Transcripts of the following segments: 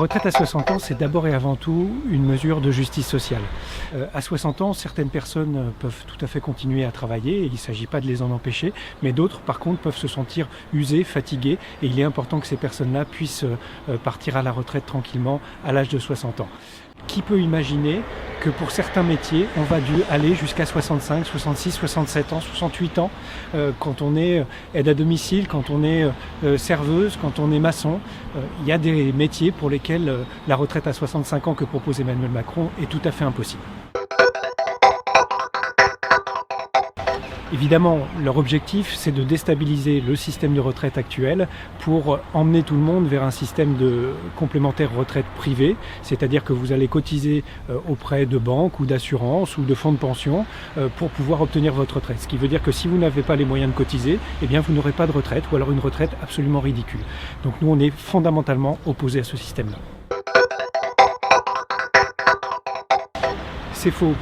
retraite à 60 ans, c'est d'abord et avant tout une mesure de justice sociale. À 60 ans, certaines personnes peuvent tout à fait continuer à travailler, et il ne s'agit pas de les en empêcher, mais d'autres, par contre, peuvent se sentir usées, fatiguées, et il est important que ces personnes-là puissent partir à la retraite tranquillement à l'âge de 60 ans. Qui peut imaginer que pour certains métiers, on va dû aller jusqu'à 65, 66, 67 ans, 68 ans, quand on est aide à domicile, quand on est serveuse, quand on est maçon. Il y a des métiers pour lesquels la retraite à 65 ans que propose Emmanuel Macron est tout à fait impossible. Évidemment, leur objectif, c'est de déstabiliser le système de retraite actuel pour emmener tout le monde vers un système de complémentaire retraite privée, c'est-à-dire que vous allez cotiser auprès de banques ou d'assurances ou de fonds de pension pour pouvoir obtenir votre retraite. Ce qui veut dire que si vous n'avez pas les moyens de cotiser, eh bien vous n'aurez pas de retraite ou alors une retraite absolument ridicule. Donc nous, on est fondamentalement opposés à ce système-là. C'est faux.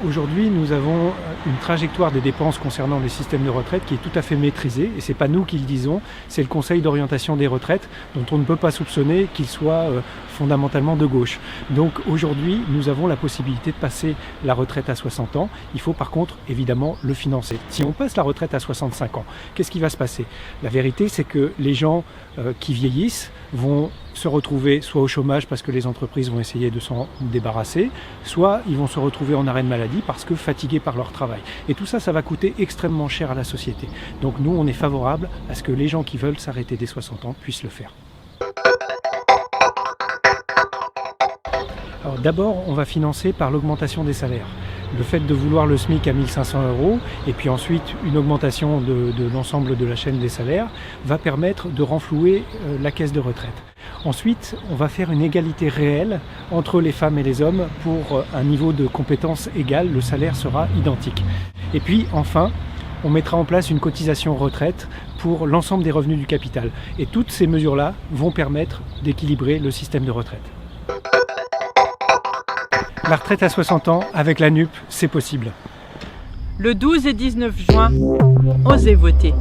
Aujourd'hui, nous avons une trajectoire des dépenses concernant les systèmes de retraite qui est tout à fait maîtrisée, et ce n'est pas nous qui le disons, c'est le Conseil d'orientation des retraites, dont on ne peut pas soupçonner qu'il soit fondamentalement de gauche. Donc aujourd'hui, nous avons la possibilité de passer la retraite à 60 ans, il faut par contre évidemment le financer. Si on passe la retraite à 65 ans, qu'est-ce qui va se passer? La vérité, c'est que les gens qui vieillissent vont se retrouver soit au chômage parce que les entreprises vont essayer de s'en débarrasser, soit ils vont se retrouver en arrêt de maladie parce que fatigués par leur travail. Et tout ça, ça va coûter extrêmement cher à la société. Donc nous, on est favorable à ce que les gens qui veulent s'arrêter dès 60 ans puissent le faire. Alors d'abord, on va financer par l'augmentation des salaires. Le fait de vouloir le SMIC à 1 500 € et puis ensuite une augmentation de l'ensemble de la chaîne des salaires va permettre de renflouer la caisse de retraite. Ensuite, on va faire une égalité réelle entre les femmes et les hommes pour un niveau de compétence égal, le salaire sera identique. Et puis enfin, on mettra en place une cotisation retraite pour l'ensemble des revenus du capital. Et toutes ces mesures-là vont permettre d'équilibrer le système de retraite. La retraite à 60 ans, avec la NUP, c'est possible. Le 12 et 19 juin, osez voter.